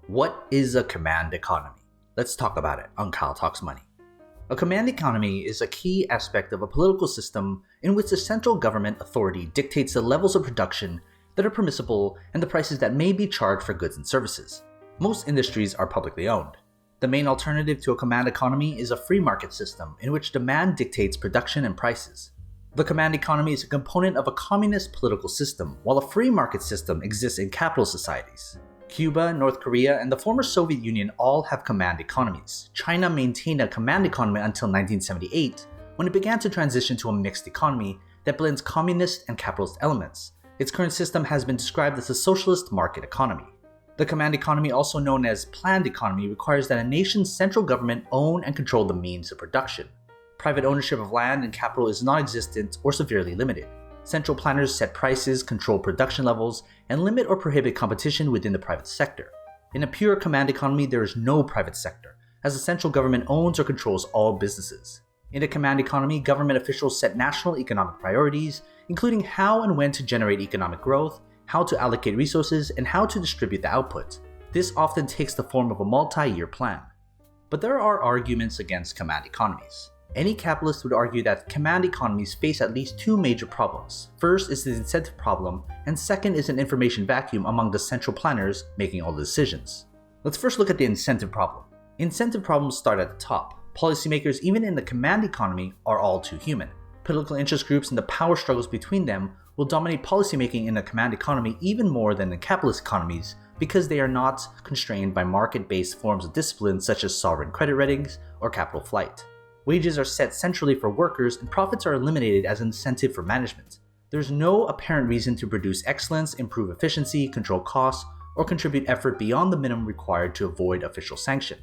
What is a command economy? Let's talk about it on Kyle Talks Money. A command economy is a key aspect of a political system in which the central government authority dictates the levels of production that are permissible and the prices that may be charged for goods and services. Most industries are publicly owned. The main alternative to a command economy is a free market system in which demand dictates production and prices. The command economy is a component of a communist political system, while a free market system exists in capitalist societies. Cuba, North Korea, and the former Soviet Union all have command economies. China maintained a command economy until 1978, when it began to transition to a mixed economy that blends communist and capitalist elements. Its current system has been described as a socialist market economy. The command economy, also known as planned economy, requires that a nation's central government own and control the means of production. Private ownership of land and capital is non-existent or severely limited. Central planners set prices, control production levels, and limit or prohibit competition within the private sector. In a pure command economy, there is no private sector, as the central government owns or controls all businesses. In a command economy, government officials set national economic priorities, including how and when to generate economic growth, how to allocate resources, and how to distribute the output. This often takes the form of a multi-year plan. But there are arguments against command economies. Any capitalist would argue that command economies face at least two major problems. First is the incentive problem, and second is an information vacuum among the central planners making all the decisions. Let's first look at the incentive problem. Incentive problems start at the top. Policymakers, even in the command economy, are all too human. Political interest groups and the power struggles between them will dominate policymaking in a command economy even more than in capitalist economies because they are not constrained by market-based forms of discipline such as sovereign credit ratings or capital flight. Wages are set centrally for workers and profits are eliminated as an incentive for management. There is no apparent reason to produce excellence, improve efficiency, control costs, or contribute effort beyond the minimum required to avoid official sanction.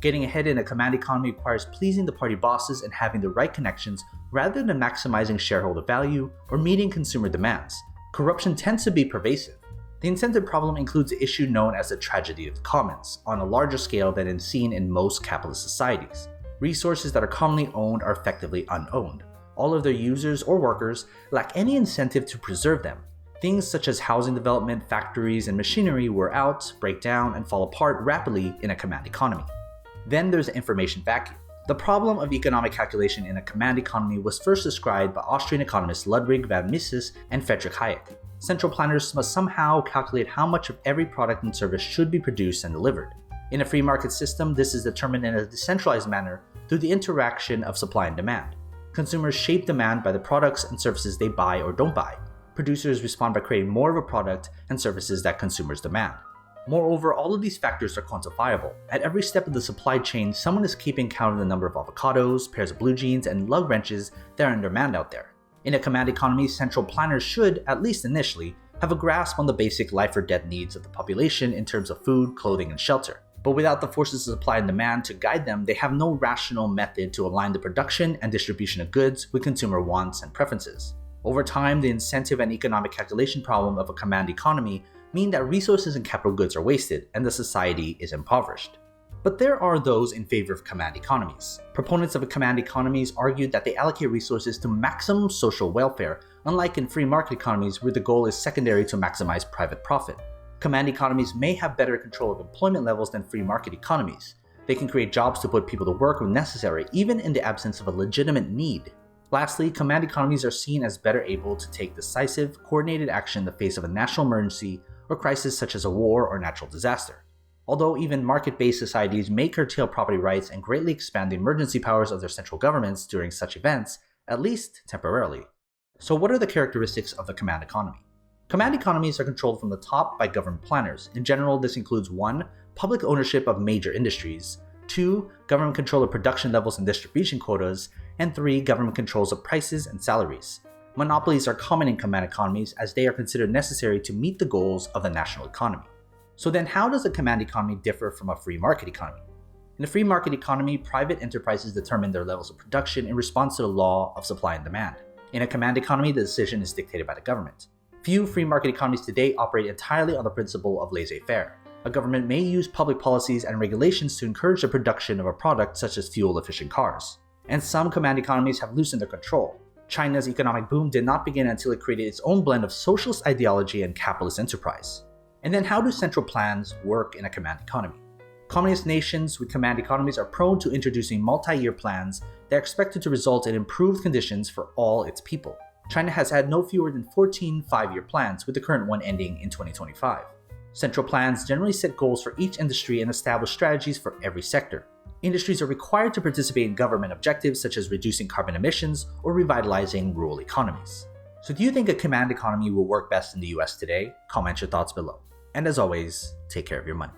Getting ahead in a command economy requires pleasing the party bosses and having the right connections rather than maximizing shareholder value or meeting consumer demands. Corruption tends to be pervasive. The incentive problem includes the issue known as the tragedy of the commons, on a larger scale than is seen in most capitalist societies. Resources that are commonly owned are effectively unowned. All of their users or workers lack any incentive to preserve them. Things such as housing development, factories, and machinery wear out, break down, and fall apart rapidly in a command economy. Then there's the information vacuum. The problem of economic calculation in a command economy was first described by Austrian economists Ludwig von Mises and Friedrich Hayek. Central planners must somehow calculate how much of every product and service should be produced and delivered. In a free market system, this is determined in a decentralized manner through the interaction of supply and demand. Consumers shape demand by the products and services they buy or don't buy. Producers respond by creating more of a product and services that consumers demand. Moreover, all of these factors are quantifiable. At every step of the supply chain, someone is keeping count of the number of avocados, pairs of blue jeans, and lug wrenches that are in demand out there. In a command economy, central planners should, at least initially, have a grasp on the basic life or death needs of the population in terms of food, clothing, and shelter. But without the forces of supply and demand to guide them, they have no rational method to align the production and distribution of goods with consumer wants and preferences. Over time, the incentive and economic calculation problem of a command economy mean that resources and capital goods are wasted and the society is impoverished. But there are those in favor of command economies. Proponents of command economies argue that they allocate resources to maximum social welfare, unlike in free market economies where the goal is secondary to maximize private profit. Command economies may have better control of employment levels than free market economies. They can create jobs to put people to work when necessary, even in the absence of a legitimate need. Lastly, command economies are seen as better able to take decisive, coordinated action in the face of a national emergency or crisis such as a war or natural disaster. Although even market-based societies may curtail property rights and greatly expand the emergency powers of their central governments during such events, at least temporarily. So what are the characteristics of the command economy? Command economies are controlled from the top by government planners. In general, this includes 1. Public ownership of major industries, 2. Government control of production levels and distribution quotas, and 3. Government controls of prices and salaries. Monopolies are common in command economies as they are considered necessary to meet the goals of the national economy. So then how does a command economy differ from a free market economy? In a free market economy, private enterprises determine their levels of production in response to the law of supply and demand. In a command economy, the decision is dictated by the government. Few free market economies today operate entirely on the principle of laissez-faire. A government may use public policies and regulations to encourage the production of a product such as fuel-efficient cars. And some command economies have loosened their control. China's economic boom did not begin until it created its own blend of socialist ideology and capitalist enterprise. And then how do central plans work in a command economy? Communist nations with command economies are prone to introducing multi-year plans that are expected to result in improved conditions for all its people. China has had no fewer than 14 5-year plans, with the current one ending in 2025. Central plans generally set goals for each industry and establish strategies for every sector. Industries are required to participate in government objectives such as reducing carbon emissions or revitalizing rural economies. So do you think a command economy will work best in the US today? Comment your thoughts below. And as always, take care of your money.